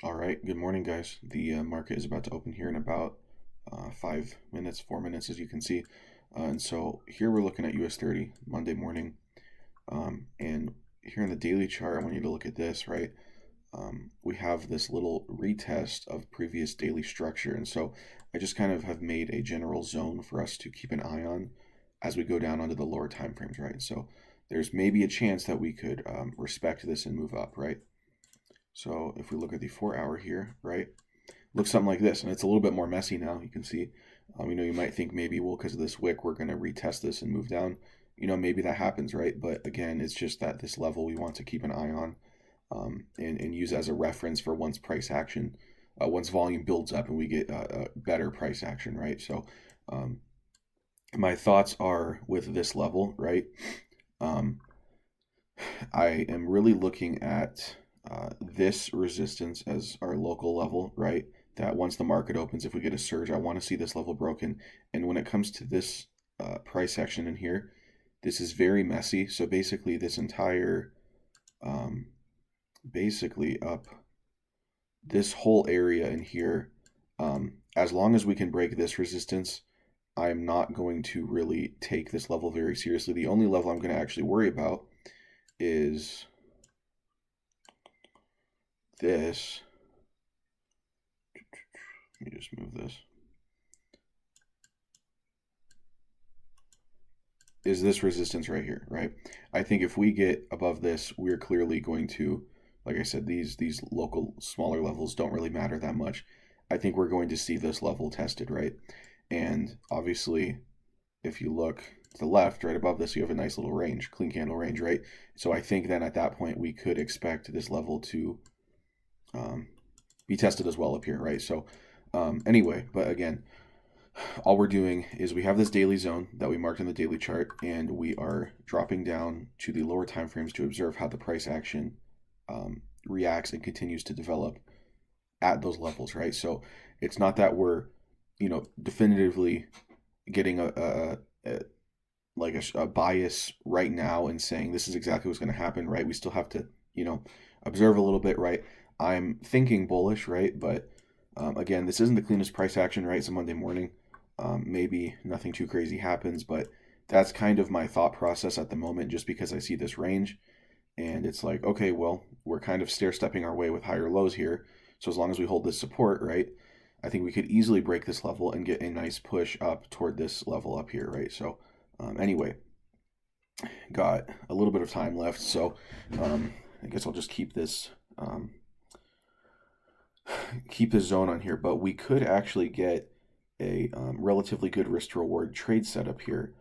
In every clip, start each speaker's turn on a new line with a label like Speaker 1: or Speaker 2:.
Speaker 1: All right, good morning, guys. The market is about to open here in about 5 minutes, 4 minutes, as you can see. And so here we're looking at US30 Monday morning. And here in the daily chart, I want you to look at this, right? We have this little retest of previous daily structure. And so I just kind of have made a general zone for us to keep an eye on as we go down onto the lower time frames, right? So there's maybe a chance that we could respect this and move up, right? So if we look at the 4 hour here, right, looks something like this, and it's a little bit more messy now. You can see, you might think maybe, well, because of this wick, we're going to retest this and move down. Maybe that happens, right? But again, it's just that this level we want to keep an eye on and use as a reference for once price action, once volume builds up and we get better price action, right? So my thoughts are with this level, right? Um, I am really looking at this resistance as our local level, right? That once the market opens, if we get a surge, I want to see this level broken. And when it comes to this price action in here, this is very messy. So basically, this entire, basically up this whole area in here, as long as we can break this resistance, I'm not going to really take this level very seriously. The only level I'm going to actually worry about is this. Let me just move this. Is this resistance right here, right? I think if we get above this, we're clearly going to, like I said, these local smaller levels don't really matter that much. I think we're going to see this level tested, right? And obviously, if you look to the left, right above this, you have a nice little range, clean candle range, right? So I think then at that point, we could expect this level to be tested as well up here, right? So anyway, but again, all we're doing is we have this daily zone that we marked in the daily chart, and we are dropping down to the lower time frames to observe how the price action reacts and continues to develop at those levels, right? So it's not that we're, definitively getting a bias right now and saying this is exactly what's going to happen, right? We still have to, observe a little bit, right? I'm thinking bullish, right? But again, this isn't the cleanest price action, right? It's a Monday morning. Maybe nothing too crazy happens, but that's kind of my thought process at the moment, just because I see this range and it's like, okay, well, we're kind of stair stepping our way with higher lows here. So as long as we hold this support, right, I think we could easily break this level and get a nice push up toward this level up here, right? So anyway, got a little bit of time left. So I guess I'll just keep this zone on here, but we could actually get a relatively good risk to reward trade setup here,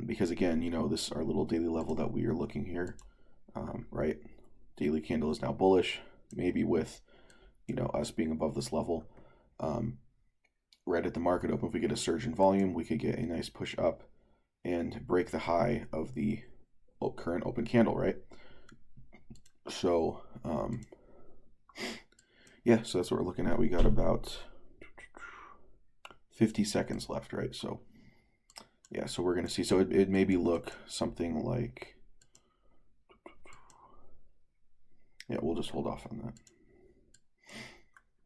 Speaker 1: because again, this is our little daily level that we are looking here, right? Daily candle is now bullish, maybe with us being above this level. Right at the market open, if we get a surge in volume, we could get a nice push up and break the high of the current open candle, right? So yeah, so that's what we're looking at. We got about 50 seconds left, right? So yeah, so we're going to see. So it maybe look something like, yeah, we'll just hold off on that.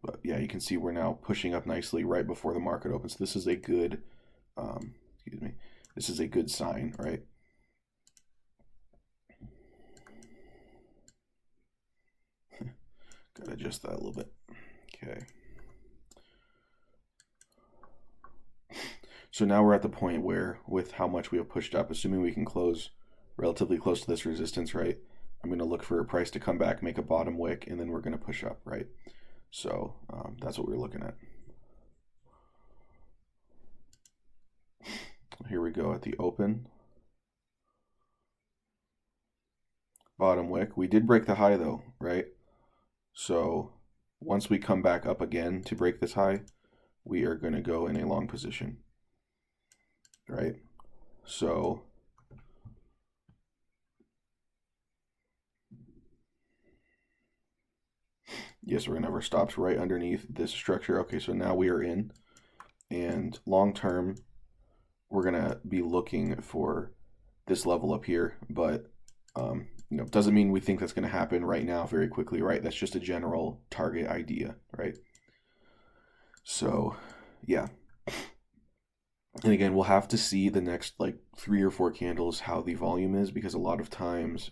Speaker 1: But yeah, you can see we're now pushing up nicely right before the market opens. This is a good, this is a good sign, right? Gotta adjust that a little bit. Okay. So now we're at the point where, with how much we have pushed up, assuming we can close relatively close to this resistance, right, I'm going to look for a price to come back, make a bottom wick, and then we're going to push up, right? So that's what we're looking at. Here we go at the open. Bottom wick. We did break the high though, right? So once we come back up again to break this high, we are going to go in a long position, right? So yes, we're going to have our stops right underneath this structure. Okay, so now we are in, and long term, we're going to be looking for this level up here, but Doesn't mean we think that's going to happen right now very quickly, right? That's just a general target idea, right? So, yeah. And again, we'll have to see the next like 3 or 4 candles how the volume is, because a lot of times,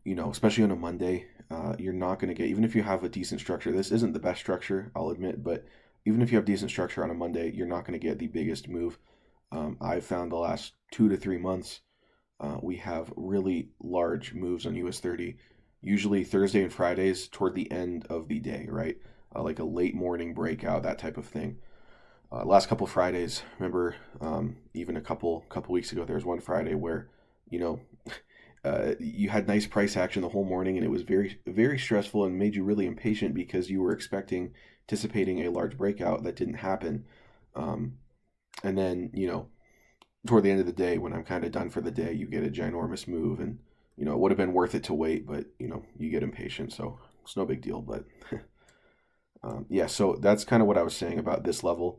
Speaker 1: especially on a Monday, you're not going to get, even if you have a decent structure. This isn't the best structure, I'll admit, but even if you have decent structure on a Monday, you're not going to get the biggest move. I've found the last 2 to 3 months, we have really large moves on US30, usually Thursday and Fridays toward the end of the day, right? Like a late morning breakout, that type of thing. Last couple Fridays, remember, even a couple weeks ago, there was one Friday where, you know, you had nice price action the whole morning, and it was very very stressful and made you really impatient because you were anticipating a large breakout that didn't happen. Um, and then toward the end of the day, when I'm kind of done for the day, you get a ginormous move, and it would have been worth it to wait, but you get impatient, so it's no big deal. But yeah, so that's kind of what I was saying about this level.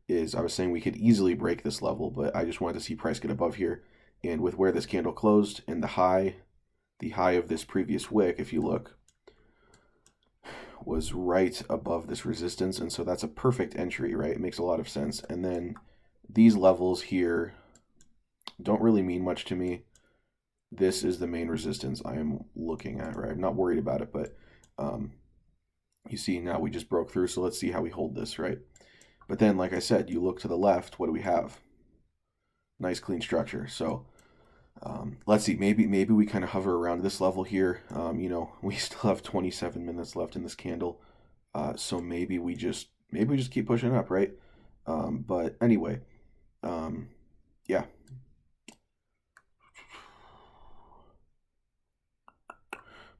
Speaker 1: Is I was saying we could easily break this level, but I just wanted to see price get above here. And with where this candle closed and the high of this previous wick, if you look, was right above this resistance. And so that's a perfect entry, right? It makes a lot of sense. And then these levels here don't really mean much to me. This is the main resistance I am looking at, right? I'm not worried about it, but you see now we just broke through. So let's see how we hold this, right? But then, like I said, you look to the left, what do we have? Nice clean structure. So let's see, maybe we kind of hover around this level here. We still have 27 minutes left in this candle. So maybe we just keep pushing up, right? But anyway, yeah.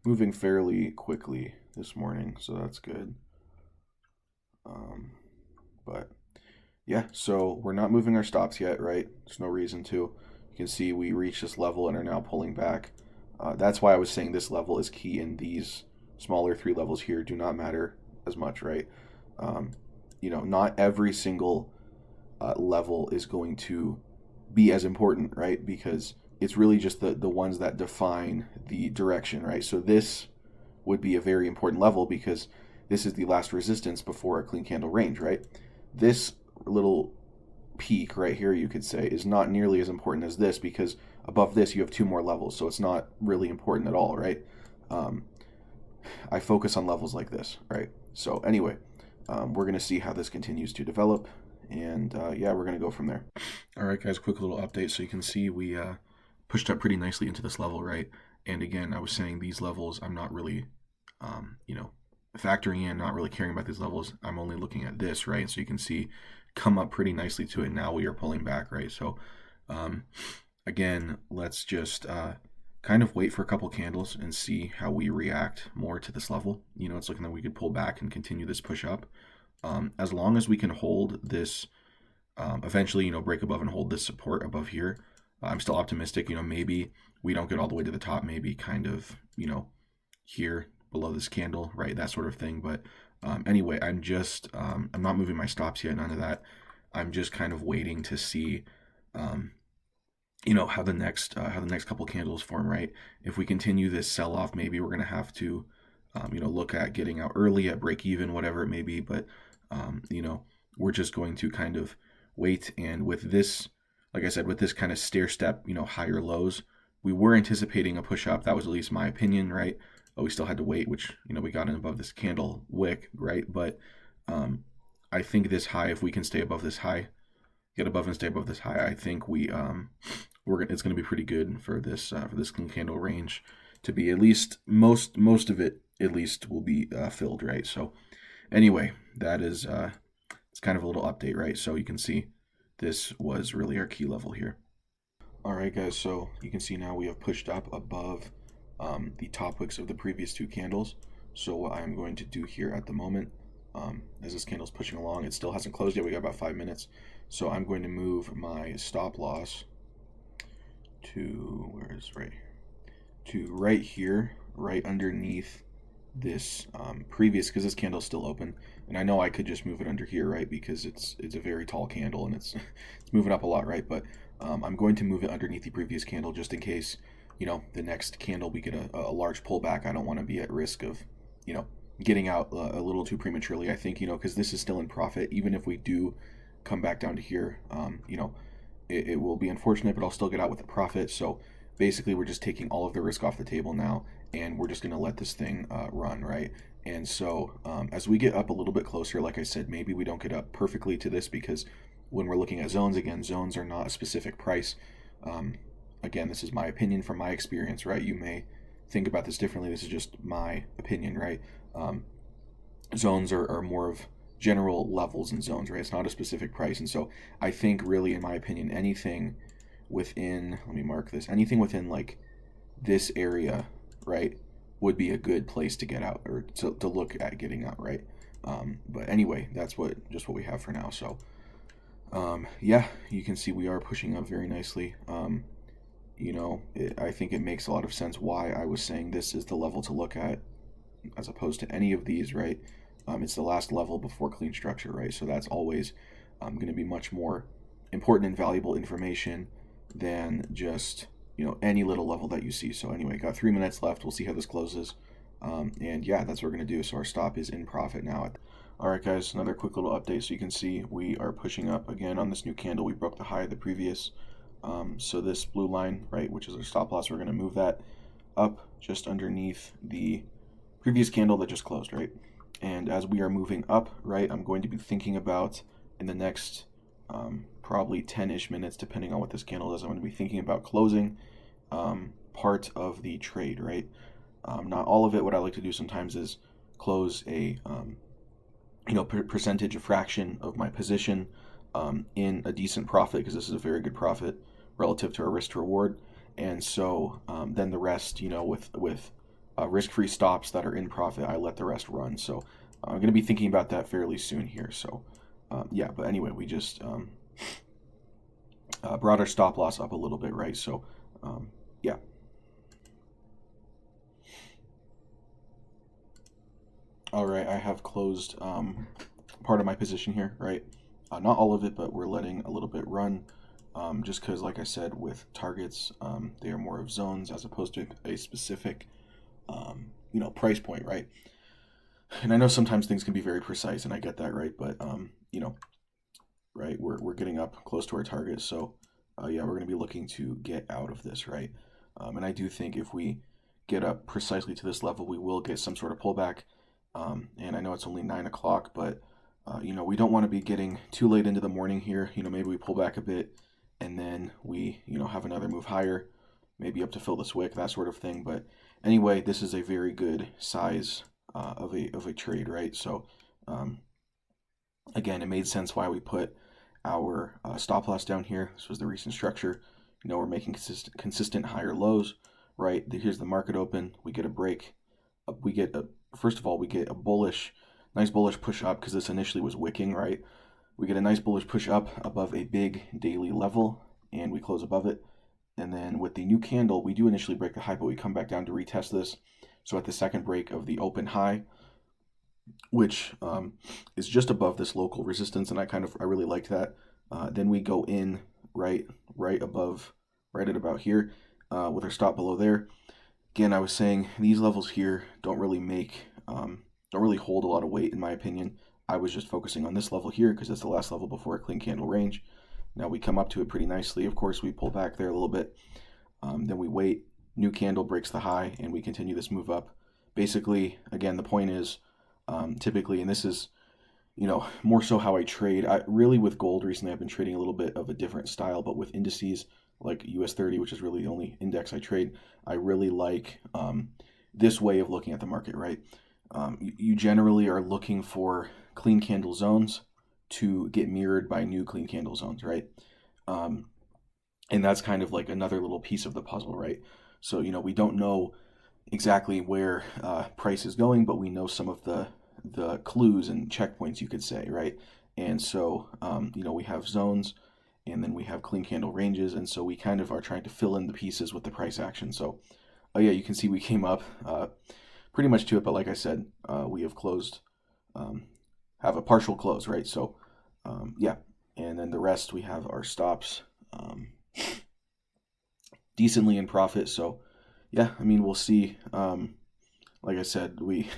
Speaker 1: Moving fairly quickly this morning, so that's good. But yeah, so we're not moving our stops yet, right? There's no reason to. You can see we reached this level and are now pulling back. That's why I was saying this level is key, and these smaller 3 levels here do not matter as much, right? Not every single level is going to be as important, right? Because it's really just the ones that define the direction, right? So this would be a very important level because this is the last resistance before a clean candle range, right? This little peak right here, you could say, is not nearly as important as this because above this you have 2 more levels, so it's not really important at all, right? I focus on levels like this, right? So anyway, we're going to see how this continues to develop, and yeah, we're going to go from there. All right, guys, quick little update. So you can see we pushed up pretty nicely into this level, right? And again, I was saying these levels, I'm not really, factoring in, not really caring about these levels. I'm only looking at this, right? So you can see come up pretty nicely to it. Now we are pulling back, right? So again, let's just kind of wait for a couple candles and see how we react more to this level. It's looking like we could pull back and continue this push up. As long as we can hold this, eventually, break above and hold this support above here, I'm still optimistic. Maybe we don't get all the way to the top, maybe kind of, here below this candle, right? That sort of thing. But anyway, I'm not moving my stops yet, none of that. I'm just kind of waiting to see, how the next couple candles form, right? If we continue this sell off, maybe we're going to have to, look at getting out early at break even, whatever it may be. But, we're just going to kind of wait. And with this, like I said, with this kind of stair step, higher lows, we were anticipating a push up. That was at least my opinion, right? But we still had to wait, which, we got in above this candle wick, right? But I think this high, if we can stay above this high, get above and stay above this high, I think it's going to be pretty good for this clean candle range to be at least most of it at least will be filled, right? So anyway, that is it's kind of a little update, right? So you can see this was really our key level here. All right, guys, so you can see now we have pushed up above the top wicks of the previous 2 candles. So what I'm going to do here at the moment, as this candle is pushing along, it still hasn't closed yet. We got about 5 minutes. So I'm going to move my stop loss to right here, right underneath this previous, because this candle is still open, and I know I could just move it under here, right? Because it's a very tall candle and it's moving up a lot, right? But I'm going to move it underneath the previous candle just in case the next candle we get a large pullback, I don't want to be at risk of, you know, getting out a little too prematurely. I think, because this is still in profit, even if we do come back down to here, it will be unfortunate, but I'll still get out with a profit. So basically, we're just taking all of the risk off the table now, and we're just going to let this thing run, right? And so as we get up a little bit closer, like I said, maybe we don't get up perfectly to this because when we're looking at zones, again, zones are not a specific price. Again, this is my opinion from my experience, right? You may think about this differently. This is just my opinion, right? Zones are more of general levels in zones, right? It's not a specific price. And so I think really, in my opinion, anything within, let me mark this, anything within like this area, right, would be a good place to get out or to look at getting out, right? But anyway, that's what we have for now. So yeah, you can see we are pushing up very nicely. I think it makes a lot of sense why I was saying this is the level to look at as opposed to any of these, right? It's the last level before clean structure, right? So that's always going to be much more important and valuable information than just any little level that you see. So anyway, got 3 minutes left. We'll see how this closes. And yeah, that's what we're going to do. So our stop is in profit now. All right, guys, another quick little update. So you can see we are pushing up again on this new candle. We broke the high of the previous. So this blue line, right, which is our stop loss, we're going to move that up just underneath the previous candle that just closed, right? And as we are moving up, right, I'm going to be thinking about in the next probably 10-ish minutes, depending on what this candle does, I'm going to be thinking about closing part of the trade, right? Not all of it. What I like to do sometimes is close a percentage, a fraction of my position in a decent profit, because this is a very good profit relative to our risk to reward. And so then the rest, with risk-free stops that are in profit, I let the rest run. So I'm going to be thinking about that fairly soon here. So yeah, but anyway, we just brought our stop loss up a little bit, right? So yeah. All right, I have closed part of my position here, right? Not all of it, but we're letting a little bit run. Just because, like I said, with targets, they are more of zones as opposed to a specific, price point, right? And I know sometimes things can be very precise, and I get that, right? But, right, we're getting up close to our target, so yeah, we're going to be looking to get out of this, right? And I do think if we get up precisely to this level, we will get some sort of pullback. And I know it's only 9 o'clock, but we don't want to be getting too late into the morning here. Maybe we pull back a bit and then we, have another move higher, maybe up to fill this wick, that sort of thing. But anyway, this is a very good size of a trade, right? So again, it made sense why we put our stop loss down here. This was the recent structure. We're making consistent higher lows, right? Here's the market open. We get a break. First of all, we get a nice bullish push up because this initially was wicking, right? We get a nice bullish push up above a big daily level, and we close above it. And then with the new candle, we do initially break the high, but we come back down to retest this. So at the second break of the open high, which is just above this local resistance, and I really liked that. Then we go in right above, right at about here, with our stop below there. Again, I was saying these levels here don't really hold a lot of weight in my opinion. I was just focusing on this level here because it's the last level before a clean candle range. Now we come up to it pretty nicely. Of course, we pull back there a little bit. Then we wait. New candle breaks the high, and we continue this move up. Basically, again, the point is typically, and this is more so how I trade. Really with gold recently, I've been trading a little bit of a different style, but with indices like US30, which is really the only index I trade, I really like this way of looking at the market, right? You generally are looking for clean candle zones to get mirrored by new clean candle zones, right? And that's kind of like another little piece of the puzzle, right? So, we don't know exactly where price is going, but we know some of the clues and checkpoints, you could say, right? And so, we have zones, and then we have clean candle ranges, and so we kind of are trying to fill in the pieces with the price action. So, yeah, you can see we came up pretty much to it, but like I said, we have closed, have a partial close, right? So, yeah, and then the rest we have our stops decently in profit. So, yeah, I mean, we'll see. Like I said, we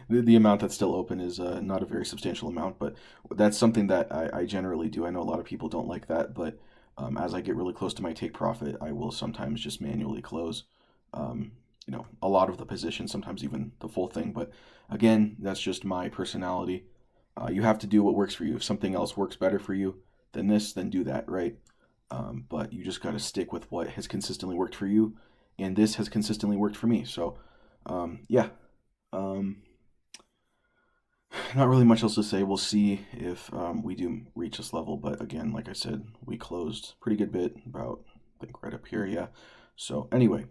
Speaker 1: the amount that's still open is not a very substantial amount, but that's something that I generally do. I know a lot of people don't like that, but as I get really close to my take profit, I will sometimes just manually close. Um, a lot of the positions, sometimes even the full thing. But again, that's just my personality. You have to do what works for you. If something else works better for you than this, then do that, right? But you just got to stick with what has consistently worked for you, and this has consistently worked for me. So, yeah, um, not really much else to say. We'll see if we do reach this level. But again, like I said, we closed pretty good bit, about I think right up here, yeah. So anyway,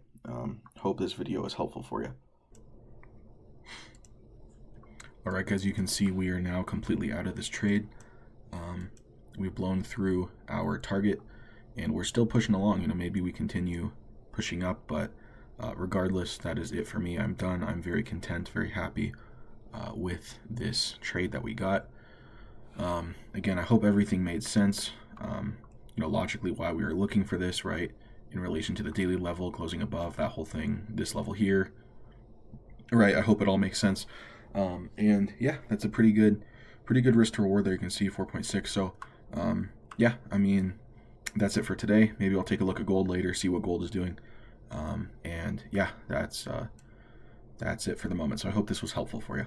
Speaker 1: hope this video is helpful for you. All right, guys, you can see we are now completely out of this trade. We've blown through our target, and we're still pushing along. Maybe we continue pushing up, but regardless, that is it for me. I'm done. I'm very content, very happy with this trade that we got. Again, I hope everything made sense. Logically why we were looking for this, right? In relation to the daily level, closing above that whole thing, this level here, right? I hope it all makes sense. And yeah, that's a pretty good risk to reward there. You can see 4.6. So yeah, I mean, that's it for today. Maybe I'll take a look at gold later, see what gold is doing. And yeah, that's it for the moment. So I hope this was helpful for you.